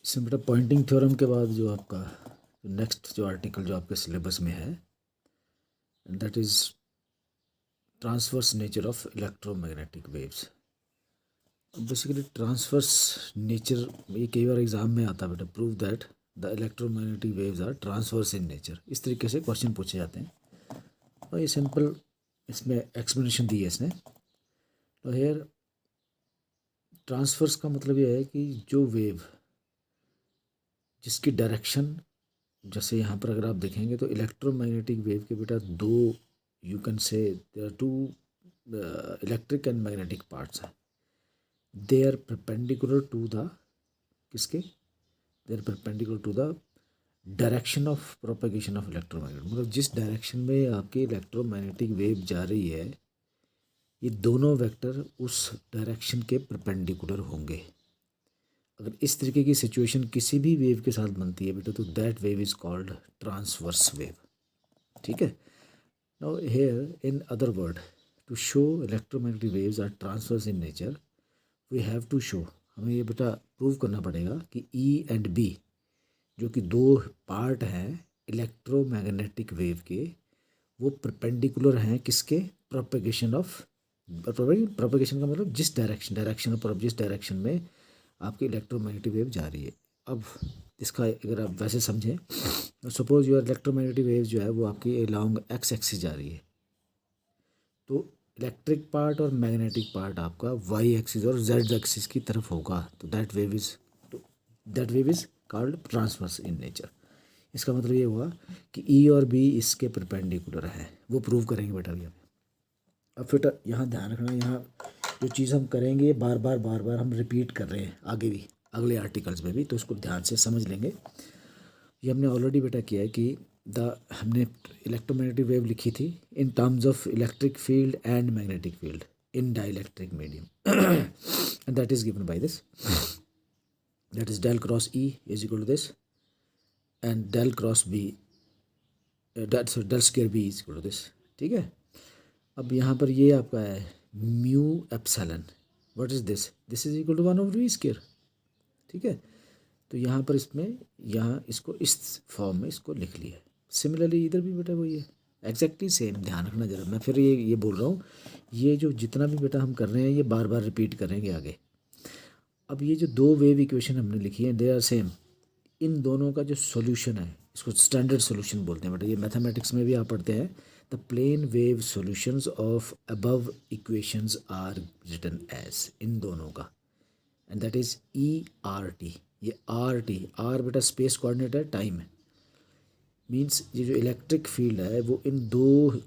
इसमें बेटा Poynting theorem के बाद जो आपका नेक्स्ट जो आर्टिकल जो आपके सिलेबस में है that is transverse nature of electromagnetic waves. Basically transverse nature ये कई बार एग्जाम में आता है बेटा, prove that the electromagnetic waves are transverse in nature, इस तरीके से क्वेश्चन पूछे जाते हैं। और ये सिंपल इसमें एक्सप्लेनेशन दी है इसने। तो हेयर ट्रांसवर्स का मतलब ये है कि जो वेव जिसकी डायरेक्शन, जैसे यहाँ पर अगर आप देखेंगे तो इलेक्ट्रोमैग्नेटिक वेव के बेटा दो, you can say there are two electric and magnetic parts हैं। They are perpendicular to the किसके, they are perpendicular to the direction of propagation of electromagnet, मतलब जिस डायरेक्शन में आपकी इलेक्ट्रोमैग्नेटिक वेव जा रही है ये दोनों वेक्टर उस डायरेक्शन के परपेंडिकुलर होंगे। अगर इस तरीके की सिचुएशन किसी भी वेव के साथ बनती है बेटा तो that wave is called transverse wave. ठीक है। Now here in other word, to show electromagnetic waves are transverse in nature we have to show, हमें ये बेटा प्रूव करना पड़ेगा कि ई एंड बी जो कि दो पार्ट हैं इलेक्ट्रोमैग्नेटिक वेव के, वो परपेंडिकुलर हैं किसके, प्रोपेगेशन ऑफ, प्रोपेगेशन का मतलब जिस डायरेक्शन पर जिस डायरेक्शन में आपकी इलेक्ट्रोमैग्नेटिक वेव जा रही है। अब इसका अगर आप वैसे समझें, सपोज योर इलेक्ट्रोमैग्नेटिक वेव जो है वो आपकी अलॉन्ग एक्स एक्सिस जा रही है, तो इलेक्ट्रिक पार्ट और मैग्नेटिक पार्ट आपका वाई एक्सिस और जेड एक्सिस की तरफ होगा, तो that wave is called transverse in nature. इसका मतलब ये हुआ कि ई और बी इसके परपेंडिकुलर है, वो प्रूव करेंगे बेटा अभी। अब फिर यहाँ ध्यान रखना, यहाँ जो चीज़ हम करेंगे ये बार बार हम रिपीट कर रहे हैं आगे भी अगले आर्टिकल्स में भी, तो इसको ध्यान से समझ लेंगे। ये हमने ऑलरेडी बेटा किया है कि हमने इलेक्ट्रोमैग्नेटिक वेव लिखी थी in terms of electric field and magnetic field in dielectric medium and that is given by this, that is del cross E is equal to this and del cross B, del square B is equal to this. ठीक है। अब यहाँ पर ये आपका है mu epsilon, what is this, this is equal to 1/v square. ठीक है। तो यहाँ पर इसमें यहाँ इसको इस फॉर्म में इसको लिख लिया है। सिमिलरली इधर भी बेटा वही है, एग्जैक्टली सेम। ध्यान रखना जरा, मैं फिर ये बोल रहा हूँ, ये जो जितना भी बेटा हम कर रहे हैं ये बार बार रिपीट करेंगे आगे। अब ये जो दो वेव इक्वेशन हमने लिखी है दे आर सेम, इन दोनों का जो सॉल्यूशन है इसको स्टैंडर्ड सॉल्यूशन बोलते हैं बेटा, ये मैथमेटिक्स में भी आप पढ़ते हैं। The plane wave solutions of above equations are written as, इन दोनों का, and that is E R T. ये आर टी, आर बेटा स्पेस कोऑर्डिनेट है, टाइम है, मींस ये जो इलेक्ट्रिक फील्ड है वो इन दो,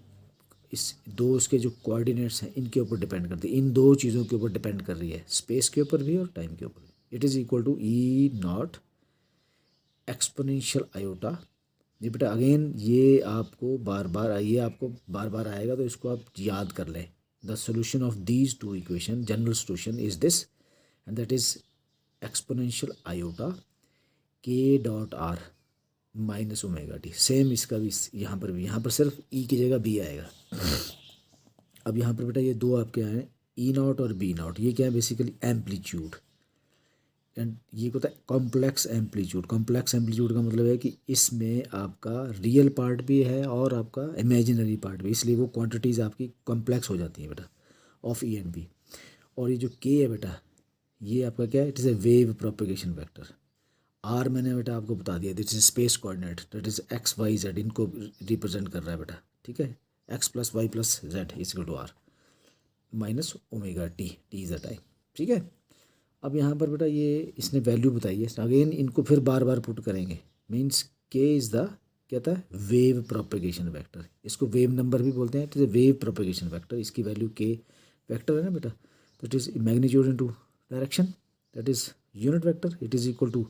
इस दो उसके जो कोऑर्डिनेट्स हैं इनके ऊपर डिपेंड करती है, इन दो चीज़ों के ऊपर डिपेंड कर रही है, स्पेस के ऊपर भी और टाइम के ऊपर भी। It is equal to E not exponential iota. ये बेटा अगेन ये आपको बार बार आएगा, तो इसको आप याद कर लें। The solution of these two equation, general solution is this and that is exponential iota K dot R minus omega T. Same इसका भी यहाँ पर भी, यहाँ पर सिर्फ ई की जगह बी आएगा। अब यहाँ पर बेटा ये दो आपके आए ई नॉट और बी नॉट, ये क्या है बेसिकली एम्पलीट्यूड, एंड ये होता है कॉम्प्लेक्स एम्पलीट्यूड। कॉम्प्लेक्स एम्पलीट्यूड का मतलब है कि इसमें आपका रियल पार्ट भी है और आपका इमेजिनरी पार्ट भी, इसलिए वो क्वांटिटीज़ आपकी कॉम्प्लेक्स हो जाती हैं बेटा ऑफ ई एंड बी। और ये जो के है बेटा ये आपका क्या है, it is a wave propagation vector. R मैंने बेटा आपको बता दिया, this is space coordinate, that is X Y Z, इनको रिप्रेजेंट कर रहा है बेटा। ठीक है। X plus Y plus Z is equal to R minus omega T, T is the time. ठीक है। अब यहाँ पर बेटा ये इसने वैल्यू बताई है, अगेन इनको फिर बार बार पुट करेंगे, मीन्स के इज़ द क्या था, वेव प्रोपेगेशन वेक्टर, इसको वेव नंबर भी बोलते हैं, it is a wave propagation vector. इसकी वैल्यू के वेक्टर है ना बेटा, that is magnitude into direction, that is unit vector, it is equal to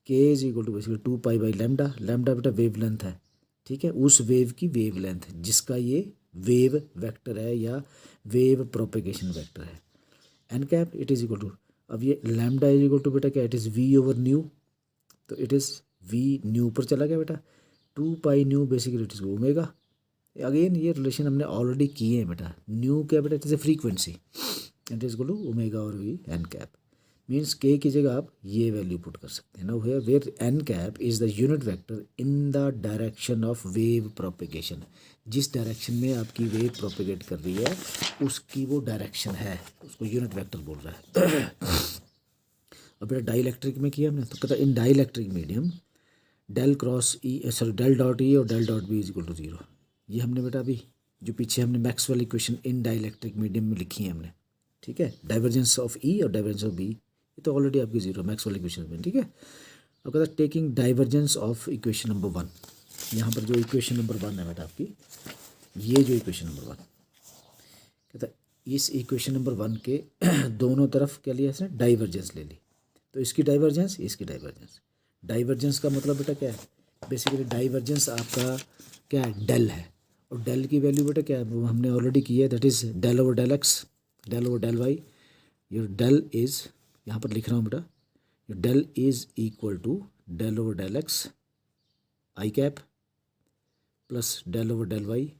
K is equal to basically 2 pi by lambda. Lambda बेटा wavelength है। ठीक है। उस wave की वेव लेंथ जिसका ये वेव वेक्टर है या वेव प्रोपेगेशन वेक्टर है। N cap it is equal to, अब ये लैम्डा इज इक्वल टू बेटा क्या, it is V over nu, तो इट इज़ वी न्यू पर चला गया बेटा, 2 pi nu basically it is omega. Again ये रिलेशन हमने ऑलरेडी किए हैं बेटा, न्यू क्या बेटा, it is a frequency, it is equal to omega और V N cap. Means K की जगह आप ये वैल्यू पुट कर सकते हैं ना, where N cap is the unit vector in the direction of wave propagation. जिस डायरेक्शन में आपकी वेव प्रोपेगेट कर रही है उसकी वो डायरेक्शन है, उसको यूनिट वेक्टर बोल रहा है। अब बेटा डाइलेक्ट्रिक में किया हमने, तो कहता in dielectric medium del cross E sorry del dot E और del dot B is equal to zero. ये हमने बेटा अभी जो पीछे हमने Maxwell equation in dielectric medium में लिखी है हमने, ठीक है। डाइवर्जेंस ऑफ ई और डाइवर्जेंस ऑफ बी ये तो ऑलरेडी आपकी जीरो मैक्सवेल इक्वेशन में, ठीक है। अब कहता taking divergence of equation number one, यहाँ पर जो इक्वेशन नंबर वन है बेटा आपकी, ये जो इक्वेशन नंबर वन कहता इस इक्वेशन नंबर वन के दोनों तरफ क्या लिया इसने, डाइवर्जेंस ले ली। तो इसकी डाइवर्जेंस, इसकी डाइवर्जेंस। डाइवर्जेंस का मतलब बेटा क्या है, बेसिकली डाइवर्जेंस आपका क्या है, डेल है। और डेल की वैल्यू बेटा क्या है, वो हमने ऑलरेडी की है, that is del over del X, del over del Y. Your del is, यहाँ पर लिख रहा हूँ बेटा, your del is equal to del over del X I cap plus del over del Y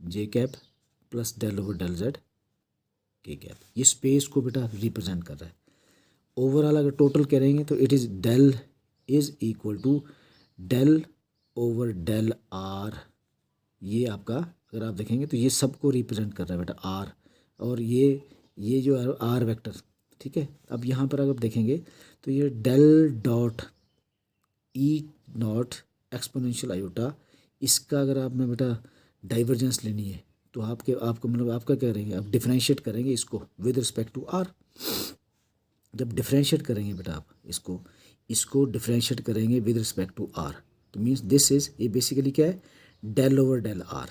J cap plus del over del Z K cap. ये space को बेटा represent कर रहा है। ओवरऑल अगर टोटल करेंगे तो it is del is equal to del over del R. ये आपका अगर आप देखेंगे तो ये सबको रिप्रेजेंट कर रहा है बेटा आर, और ये जो आर वेक्टर, ठीक है। अब यहाँ पर अगर आप देखेंगे तो ये del dot E not exponential iota, इसका अगर आप में बेटा डाइवर्जेंस लेनी है तो आपको मतलब आपका क्या करेंगे, आप डिफरेंशिएट करेंगे इसको विद रिस्पेक्ट टू आर। जब डिफरेंशिएट करेंगे बेटा आप इसको डिफरेंशिएट करेंगे विद रिस्पेक्ट टू आर, तो मीन्स दिस इज, ये बेसिकली क्या है, डेल ओवर डेल आर,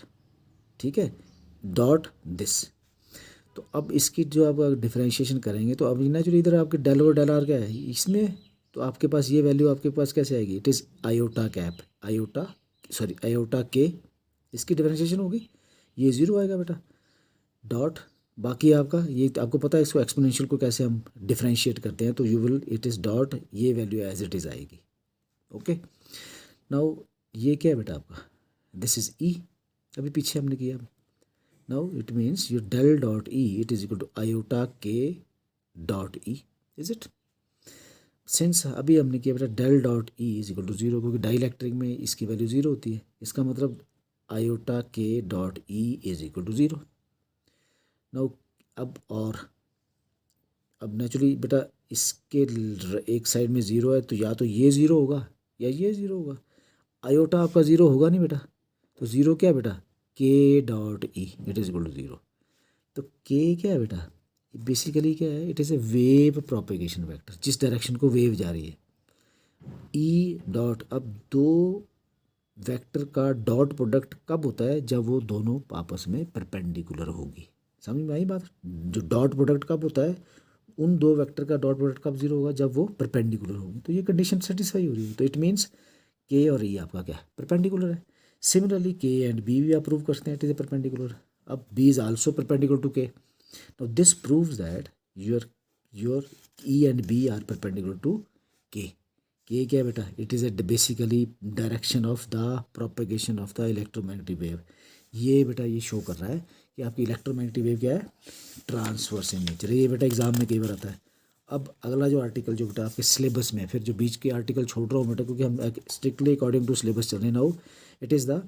ठीक है, डॉट दिस। तो अब इसकी जो आप डिफरेंशिएशन करेंगे तो अब नेचुरली इधर आपके डेल ओवर डेल आर क्या है इसमें, तो आपके पास ये वैल्यू आपके पास कैसे आएगी, it is iota cap, iota के, इसकी डिफरेंशिएशन होगी, ये ज़ीरो आएगा बेटा, डॉट बाकी आपका ये आपको पता है इसको एक्सपोनेंशियल को कैसे हम डिफरेंशिएट करते हैं, तो you will it is dot, ये वैल्यू एज इट इज़ आएगी। ओके, नाउ ये क्या है बेटा आपका, दिस इज़ ई, अभी पीछे हमने किया। Now it means your del dot E it is equal to iota K dot E, is it. Since अभी हमने किया बेटा del dot E is equal to zero, क्योंकि डाइलेक्ट्रिक में इसकी वैल्यू ज़ीरो होती है, इसका मतलब iota K dot E is equal to zero. Now अब नेचुरली बेटा इसके एक साइड में ज़ीरो है, तो या तो ये ज़ीरो होगा या ये ज़ीरो होगा। आयोटा आपका ज़ीरो होगा नहीं बेटा, तो ज़ीरो क्या है बेटा, K dot E it is equal to zero. तो के क्या है बेटा, बेसिकली क्या है, it is a wave propagation vector, जिस डायरेक्शन को वेव जा रही है। ई डॉट, अब दो वेक्टर का डॉट प्रोडक्ट कब होता है, जब वो दोनों आपस में परपेंडिकुलर होगी। समझ में आई बात, जो डॉट प्रोडक्ट कब होता है, उन दो वेक्टर का डॉट प्रोडक्ट कब जीरो होगा, जब वो परपेंडिकुलर होगी। तो ये कंडीशन सेटिस्फाई हो रही है, तो इट मीन्स के और ई आपका क्या है, परपेंडिकुलर है। सिमिलरली के एंड बी भी आप प्रूव करते हैं इट इज ए परपेंडिकुलर। अब B is also perpendicular to K, now this proves that your E and B are perpendicular to K. K क्या है बेटा, it is a basically direction of the propagation of the electromagnetic wave. ये बेटा ये show कर रहा है कि आपकी इलेक्ट्रोमैग्नेटिक वेव क्या है, ट्रांसवर्स इन नेचर है। ये बेटा एग्जाम में कई बार आता है। अब अगला जो आर्टिकल जो बेटा आपके सिलेबस में है, फिर जो बीच के आर्टिकल छोड़ रहा हूँ बेटा, क्योंकि हम स्ट्रिक्टली अकॉर्डिंग टू सिलेबस चल रहे हैं। Now it is the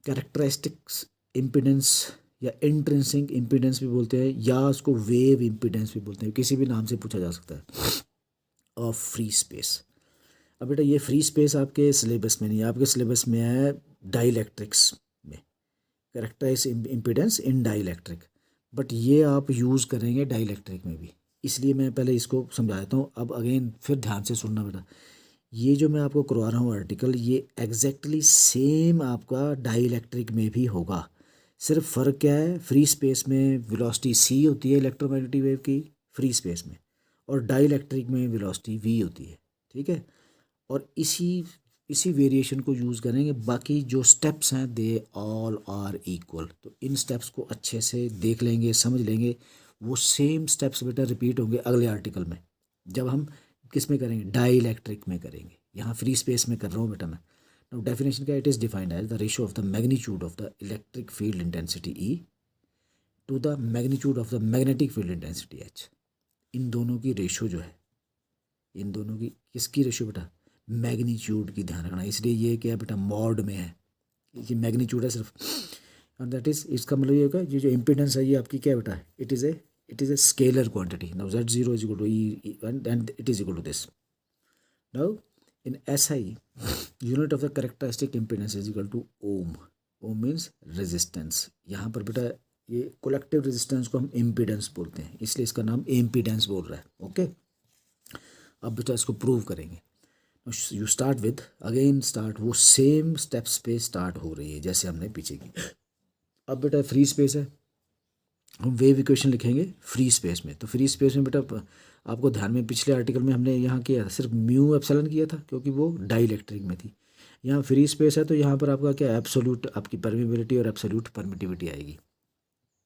characteristics impedance, या इंट्रिंसिक इम्पिडेंस भी बोलते हैं, या उसको वेव इम्पिडेंस भी बोलते हैं, किसी भी नाम से पूछा जा सकता है, ऑफ फ्री स्पेस। अब बेटा ये फ्री स्पेस आपके सिलेबस में नहीं है, आपके सिलेबस में है डाइलेक्ट्रिक्स में, characterise impedance in dielectric, but ये आप यूज़ करेंगे डाइलेक्ट्रिक में भी, इसलिए मैं पहले इसको समझा देता हूँ। अब अगेन फिर ध्यान से सुनना बेटा, ये जो मैं आपको करवा रहा हूँ आर्टिकल, ये एग्जैक्टली सेम आपका डाइलेक्ट्रिक में भी होगा। सिर्फ फ़र्क क्या है, फ्री स्पेस में वेलोसिटी सी होती है इलेक्ट्रोमैग्नेटिक वेव की फ्री स्पेस में, और डाइलेक्ट्रिक में वेलोसिटी वी होती है, ठीक है। और इसी वेरिएशन को यूज़ करेंगे, बाकी जो स्टेप्स हैं दे ऑल आर इक्वल। तो इन स्टेप्स को अच्छे से देख लेंगे, समझ लेंगे, वो सेम स्टेप्स बेटा रिपीट होंगे अगले आर्टिकल में, जब हम किस में करेंगे, डाइलेक्ट्रिक में करेंगे। यहाँ फ्री स्पेस में कर रहा हूँ बेटा मैं। नाउ डेफिनेशन क्या, it is defined as the ratio of the magnitude of the electric field intensity E to the magnitude of the magnetic field intensity H. इन दोनों की रेशो जो है, इन दोनों की किसकी रेशो बेटा, मैग्नीट्यूड की ध्यान रखना, इसलिए ये क्या बेटा मॉड में है, ये मैग्नीट्यूड है सिर्फ, एंड दैट इज, इसका मतलब ये होगा ये जो इम्पिडेंस है ये आपकी क्या बेटा, it is a scalar quantity. Now Z0 is equal to E and it is equal to this. Now in SI unit of the characteristic impedance is equal to ohm. Ohm means resistance. यहाँ पर बेटा ये collective resistance को हम impedance बोलते हैं, इसलिए इसका नाम इम्पिडेंस बोल रहा है. ओके, अब बेटा इसको प्रूव करेंगे. You start with, again start, वो सेम स्टेप्स पे स्टार्ट हो रही है जैसे हमने पीछे की. अब बेटा फ्री स्पेस है, हम वेव इक्वेशन लिखेंगे फ्री स्पेस में. तो फ्री स्पेस में बेटा आपको ध्यान में पिछले आर्टिकल में हमने यहाँ किया था सिर्फ म्यू एप्सिलॉन किया था क्योंकि वो डाइलेक्ट्रिक में थी. यहाँ फ्री स्पेस है तो यहाँ पर आपका क्या एब्सोल्यूट आपकी परमिबिलिटी और एब्सोल्यूट परमिटिविटी आएगी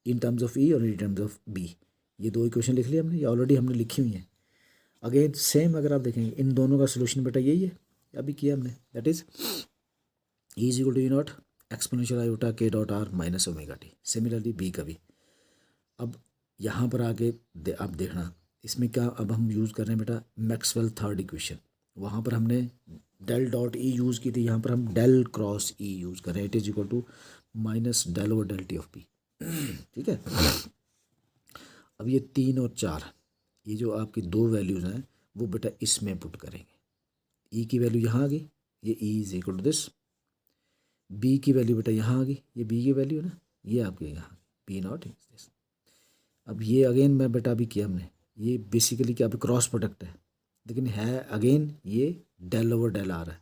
इन टर्म्स ऑफ ई और इन टर्म्स ऑफ बी. ये दो इक्वेशन लिख लिया हमने, ये ऑलरेडी हमने लिखी हुई है. अगेन सेम अगर आप देखेंगे इन दोनों का सोल्यूशन बेटा यही है, अभी किया हमने, that is E is equal to E not exponential iota K dot R minus omega T. Similarly B का भी. अब यहाँ पर आके आप देखना इसमें क्या अब हम यूज़ कर रहे हैं बेटा मैक्सवेल थर्ड इक्वेशन. वहाँ पर हमने डेल डॉट ई यूज़ की थी, यहाँ पर हम डेल क्रॉस ई यूज़ कर रहे हैं. It is equal to minus del over del T of P. ठीक है. अब ये 3 और 4 ये जो आपकी दो वैल्यूज़ हैं वो बेटा इसमें पुट करेंगे. ई की वैल्यू यहाँ आ गई, ये E is equal to this. B की वैल्यू बेटा यहाँ आ गई, ये बी की वैल्यू है ना, ये आपके यहाँ पी नॉट इज दिस. अब ये अगेन मैं बेटा अभी किया हमने, ये बेसिकली क्या अभी क्रॉस प्रोडक्ट है लेकिन है अगेन ये डेल ओवर डेल आ रहा है.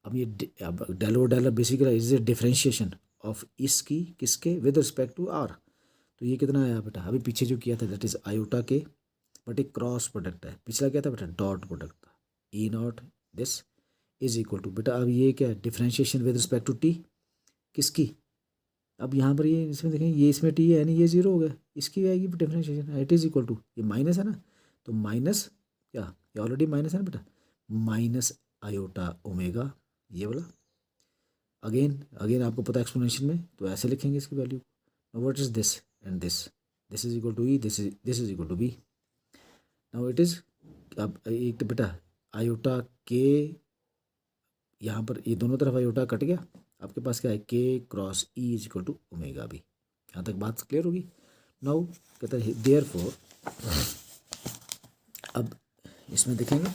अब ये अब del over del basically is a differentiation of इसकी किसके विद रिस्पेक्ट टू आर. तो ये कितना आया बेटा, अभी पीछे जो किया था that is iota K, but एक क्रॉस प्रोडक्ट है. पिछला क्या था बेटा, डॉट प्रोडक्ट था. E not this is equal to बेटा, अब ये क्या differentiation with respect to T किसकी. अब यहाँ पर ये इसमें देखें, ये इसमें टी है नहीं, ये जीरो हो गया, इसकी आएगी differentiation. It is equal to, ये माइनस है ना, तो माइनस क्या, ये ऑलरेडी माइनस है ना बेटा, माइनस आयोटा ओमेगा ये वाला. अगेन अगेन आपको पता है एक्सपोनेंशियल में तो ऐसे लिखेंगे इसकी value. What is this and this is equal to E, this is equal to B. Now it is, अब एक तो बेटा आयोटा के, यहाँ पर ये दोनों तरफ आयोटा कट गया, आपके पास क्या है K cross E is equal to omega B. यहाँ तक बात क्लियर होगी. नाउ कहता है देयरफॉर, अब इसमें देखेंगे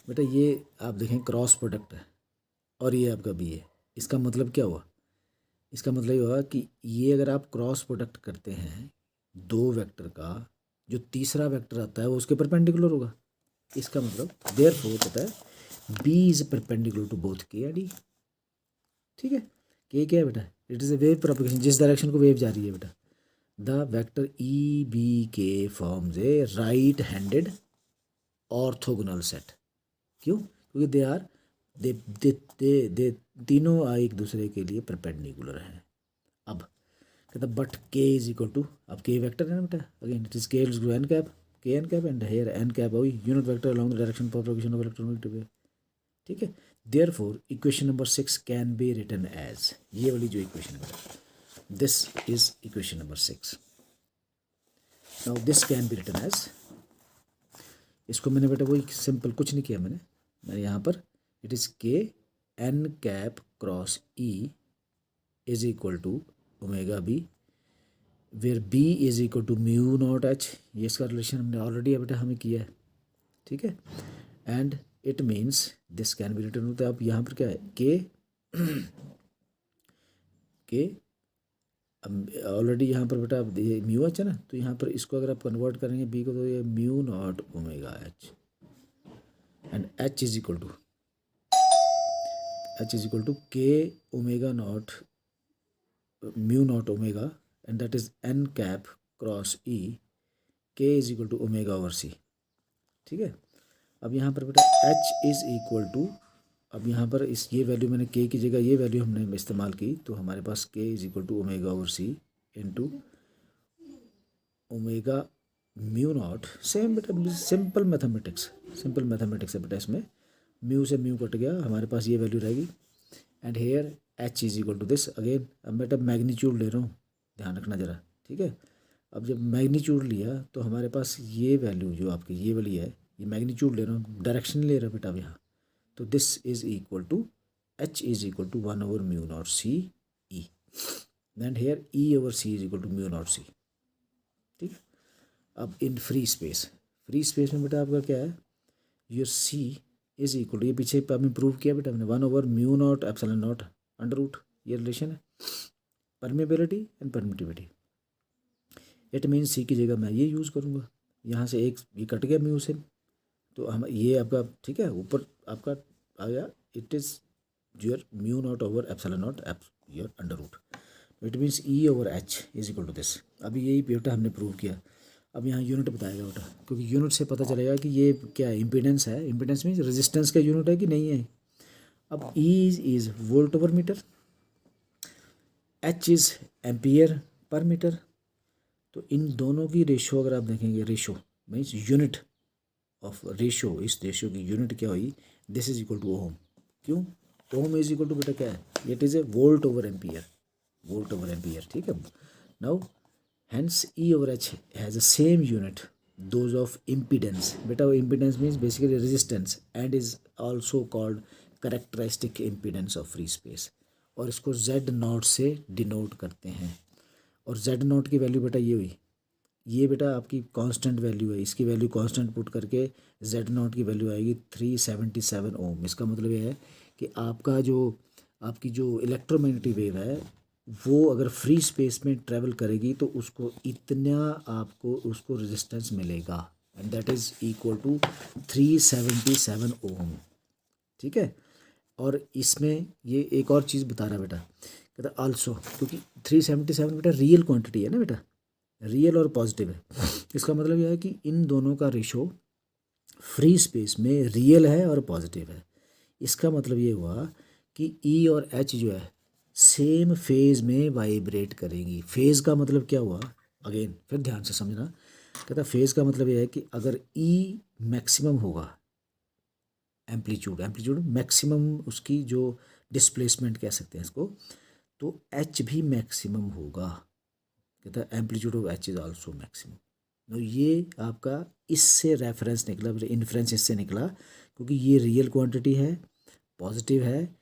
बेटा ये आप देखें क्रॉस प्रोडक्ट है और ये आपका बी है. इसका मतलब क्या हुआ, इसका मतलब ये हुआ कि ये अगर आप क्रॉस प्रोडक्ट करते हैं दो वेक्टर का, जो तीसरा वेक्टर आता है वो उसके परपेंडिकुलर होगा. इसका मतलब देयरफॉर कहता है B is perpendicular to both K and E. ठीक है, के क्या है बेटा, it is a wave propagation, जिस डायरेक्शन को वेव जा रही है बेटा. The vector E B K forms a right handed orthogonal set. क्यों, क्योंकि दे आर दे तीनों एक दूसरे के लिए परपेंडिकुलर हैं. अब कहता बट के इज इक्वल टू, अब के वेक्टर है ना बेटा, again it is K to N cap, K N cap and here N cap वही unit vector along the direction of propagation of electromagnetic wave. ठीक है. Therefore equation number 6 can be written as, ये वाली जो इक्वेशन है this is equation number 6. Now this can be written as, इसको मैंने बेटा वही सिंपल कुछ नहीं किया मैंने यहाँ पर it is K N cap cross E is equal to omega B where B is equal to mu naught H. ये इसका रिलेशन हमने ऑलरेडी बेटा हमें किया है. ठीक है. And it means this can be written होता है. अब यहाँ पर क्या है के ऑलरेडी यहाँ पर बेटा ये म्यू एच है ना, तो यहाँ पर इसको अगर आप कन्वर्ट करेंगे बी को तो ये mu not omega H and H is equal to K omega not mu not omega and that is N cap cross E K is equal to omega over C. ठीक है. अब यहाँ पर बेटा h इज़ इक्वल टू, अब यहाँ पर इस ये वैल्यू मैंने k की जगह ये वैल्यू हमने इस्तेमाल की तो हमारे पास k is equal to omega over C into omega mu naught. Same बेटा सिंपल मैथमेटिक्स है बेटा. इसमें म्यू से म्यू कट गया, हमारे पास ये वैल्यू रहेगी and here h is equal to this. Again अब बेटा मैग्नीट्यूड ले रहा हूँ, ध्यान रखना ज़रा. ठीक है. अब जब मैग्नीट्यूड लिया तो हमारे पास ये वैल्यू जो आपकी ये वाली है, ये मैग्नीट्यूड ले रहा हूँ, डायरेक्शन ले रहा बेटा अब यहाँ, तो this is equal to H is equal to 1/μ0 C E, and here E over C is equal to μ0 C. ठीक। अब इन फ्री स्पेस में बेटा आपका क्या है, your C is equal to, ये पीछे हमने प्रूव किया बेटा हमने, 1/μ0 एप्सिलॉन नॉट अंडर रूट, ये रिलेशन है permeability and permittivity. It mean C की जगह मैं ये यूज़ करूँगा, यहाँ से एक ये कट गया म्यू से, तो हम ये आपका ठीक है ऊपर आपका आ गया, it is your μ0 over epsilon not your under root, it means E over H is equal to this. अभी यही बेटा हमने प्रूव किया। अब यहाँ यूनिट बताएगा बेटा, क्योंकि यूनिट से पता चलेगा कि ये क्या इम्पीडेंस है, इम्पीडेंस मीन्स रेजिस्टेंस का यूनिट है कि नहीं है। अब E is volt over metre, H is ampere per metre, तो इन दोनों की रेशो अगर आप देखेंगे, ratio means unit of ratio, इस रेशो की यूनिट क्या हुई, this is equal to ohm. क्यों, ओम इज इक्वल टू बेटा क्या है, it is a volt over ampere, volt over ampere. ठीक है, now hence E over H has a same unit those of impedance. बेटा वो impedance means basically resistance and is also called characteristic impedance of free space, और इसको Z not से denote करते हैं। और जेड नॉट की वैल्यू बेटा ये हुई, ये बेटा आपकी कांस्टेंट वैल्यू है, इसकी वैल्यू कांस्टेंट पुट करके जेड नॉट की वैल्यू आएगी 377 ओम। इसका मतलब ये है कि आपकी जो इलेक्ट्रोमैग्नेटिक वेव है वो अगर फ्री स्पेस में ट्रेवल करेगी तो उसको इतना आपको उसको रेजिस्टेंस मिलेगा, and that is equal to 377 ohm. ठीक है, और इसमें ये एक और चीज़ बता रहा बेटा, कहता आल्सो, क्योंकि 377 बेटा रियल क्वांटिटी है ना बेटा, रियल और पॉजिटिव है। इसका मतलब यह है कि इन दोनों का रेशो फ्री स्पेस में रियल है और पॉजिटिव है। इसका मतलब ये हुआ कि ई और एच जो है सेम फेज में वाइब्रेट करेंगी। फेज का मतलब क्या हुआ, अगेन फिर ध्यान से समझना, कहता फेज का मतलब यह है कि अगर ई मैक्सिमम होगा, एम्पलीट्यूड मैक्सिमम उसकी जो डिस्प्लेसमेंट कह सकते हैं इसको, तो एच भी मैक्सिमम होगा। कहता है amplitude of H is also maximum. तो ये आपका इससे रेफरेंस निकला, इन्फ्रेंस इससे निकला, क्योंकि ये रियल क्वांटिटी है, पॉजिटिव है,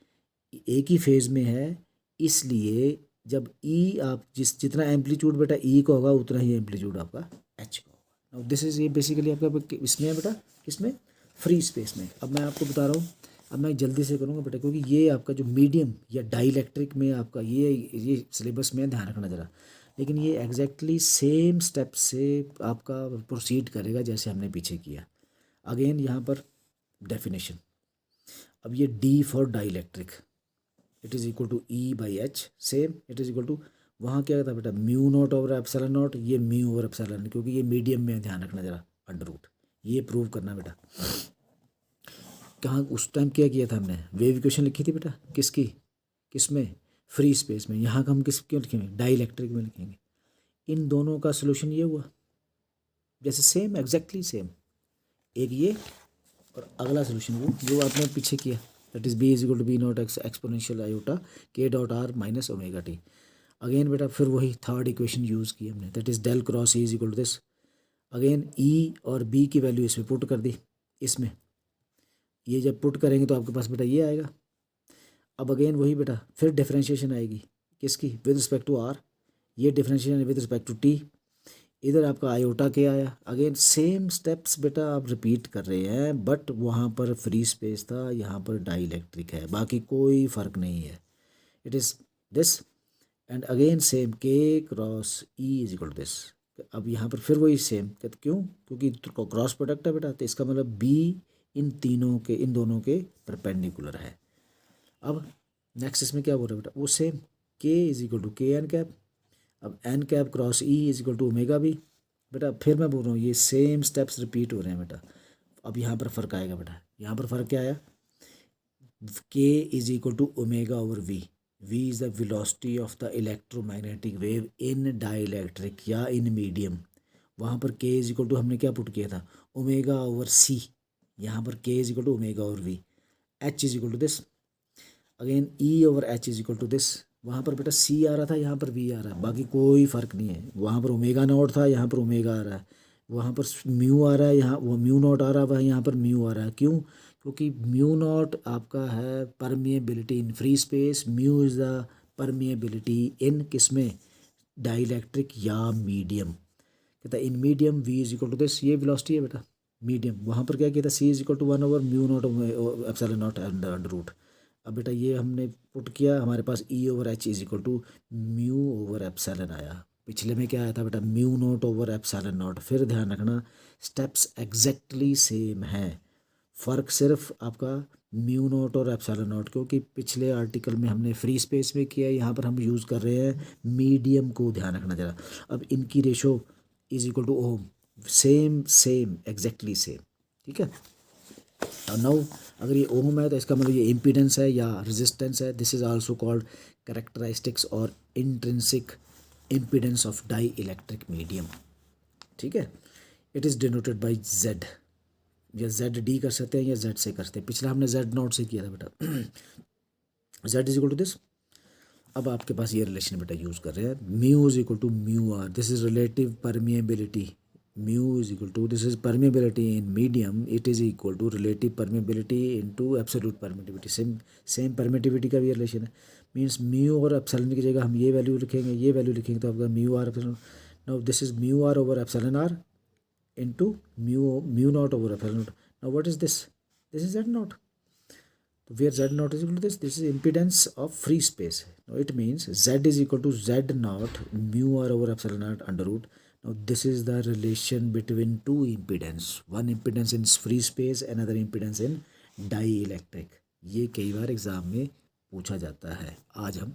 एक ही फेज में है, इसलिए जब ई आप जितना एम्पलीट्यूड बेटा ई का होगा उतना ही एम्पलीट्यूड आपका एच का होगा। दिस इज ये बेसिकली आपका इसमें है बेटा, किसमें, फ्री स्पेस में। अब मैं आपको बता रहा हूँ, अब मैं जल्दी से करूँगा बेटा, क्योंकि ये आपका जो मीडियम या डाइलेक्ट्रिक में आपका ये सिलेबस में ध्यान रखना जरा, लेकिन ये एग्जैक्टली सेम स्टेप से आपका प्रोसीड करेगा जैसे हमने पीछे किया। अगेन यहाँ पर डेफिनेशन, अब ये D for dielectric, it is equal to E by H, same it is equal to, वहाँ क्या था बेटा μ0 ओवर एप्सिलॉन नॉट, ये म्यू ओवर एप्सिलॉन, क्योंकि ये मीडियम में ध्यान रखना जरा, अंडर रूट, ये प्रूव करना बेटा। कहाँ उस टाइम क्या किया था हमने, वेव इक्वेशन लिखी थी बेटा, किसमें, फ्री स्पेस में। यहाँ का हम क्यों लिखेंगे, डाइलेक्ट्रिक में लिखेंगे। इन दोनों का सोल्यूशन ये हुआ, जैसे सेम एग्जैक्टली सेम, एक ये और अगला सोल्यूशन वो जो आपने पीछे किया, that is B is equal to B not exponential iota K dot R minus omega T. Again बेटा फिर वही थर्ड इक्वेशन यूज़ की हमने, that is del cross E is equal to this. Again E और B की value इसमें put कर दी, इसमें ये जब पुट करेंगे तो आपके पास बेटा ये आएगा। अब अगेन वही बेटा फिर डिफरेंशिएशन आएगी, किसकी, विद रिस्पेक्ट टू आर, ये differentiation with respect to T, इधर आपका आयोटा के आया। अगेन सेम स्टेप्स बेटा आप रिपीट कर रहे हैं, बट वहाँ पर फ्री स्पेस था, यहाँ पर डाइलेक्ट्रिक है, बाकी कोई फ़र्क नहीं है। It is this and again same K cross E is equal to this. अब यहाँ पर फिर वही सेम, कहते क्यों, क्योंकि क्रॉस प्रोडक्ट है बेटा, तो इसका मतलब बी इन दोनों के परपेंडिकुलर है। अब नेक्स्ट इसमें क्या बोल रहा है बेटा, वो same K is equal to K N cap, अब N cap cross E is equal to omega B. बेटा फिर मैं बोल रहा हूँ ये सेम स्टेप्स रिपीट हो रहे हैं बेटा। अब यहाँ पर फ़र्क आएगा बेटा, यहाँ पर फ़र्क क्या आया, K is equal to omega over V, V is the velocity of the electromagnetic wave in dielectric या इन मीडियम। वहाँ पर के इज इक्वल टू हमने क्या पुट किया था, ओमेगा ओवर सी, यहाँ पर K is equal to omega over V, H is equal to this, again E over H is equal to this, वहाँ पर बेटा सी आ रहा था, यहाँ पर वी आ रहा है, बाकी कोई फ़र्क नहीं है। वहाँ पर ओमेगा नॉट था, यहाँ पर ओमेगा आ रहा है। वहाँ पर म्यू आ रहा है, यहाँ वो म्यू नॉट आ रहा है, वहाँ यहाँ पर म्यू आ रहा है। क्यों? क्योंकि म्यू नॉट आपका है permeability in free space, mu is the permeability in किसमें, डाइलेक्ट्रिक या मीडियम। कहता है in medium V is equal to this, ये वेलोसिटी है बेटा मीडियम। वहाँ पर क्या किया था, सी इज इक्वल टू 1/म्यू not epsilon not under root. अब बेटा ये हमने पुट किया, हमारे पास E/H is equal to mu by epsilon आया। पिछले में क्या आया था बेटा, μ0/एप्सिलॉन नॉट। फिर ध्यान रखना स्टेप्स एग्जैक्टली सेम हैं, फ़र्क सिर्फ आपका μ0 और एप्सिलॉन नॉट, क्योंकि पिछले आर्टिकल में हमने फ्री स्पेस में किया है, यहाँ पर हम यूज़ कर रहे हैं मीडियम को। ध्यान रखना जरा। अब इनकी ratio is equal to ohm, same same exactly same, ठीक है। और नाउ अगर ये ओम है तो इसका मतलब ये इम्पीडेंस है या रेजिस्टेंस है। This is also called characteristics और intrinsic impedance of dielectric medium, ठीक है। It is denoted by Z, या जेड डी कर सकते हैं या जेड से करते हैं। पिछला हमने जेड नॉट से किया था बेटा। Z is equal to this. अब आपके पास ये रिलेशन बेटा यूज़ कर रहे हैं, mu is equal to mu R, this is relative permeability. Mu is equal to, this is permeability in medium, it is equal to relative permeability into absolute permittivity. Same permittivity का भी relation है। Means mu और epsilon की जगह हम ये value लिखेंगे, ये वैल्यू लिखेंगे, तो आपका mu R epsilon. Now this is mu R over epsilon R into mu naught over epsilon naught. Now what is this, this is Z naught. Where Z naught is equal to this is impedance of free space. Now it means Z is equal to Z naught mu r over epsilon naught under root. Now this is the relation between two impedance. One impedance in free space, another impedance in dielectric. ये कई बार exam में पूछा जाता है। आज हम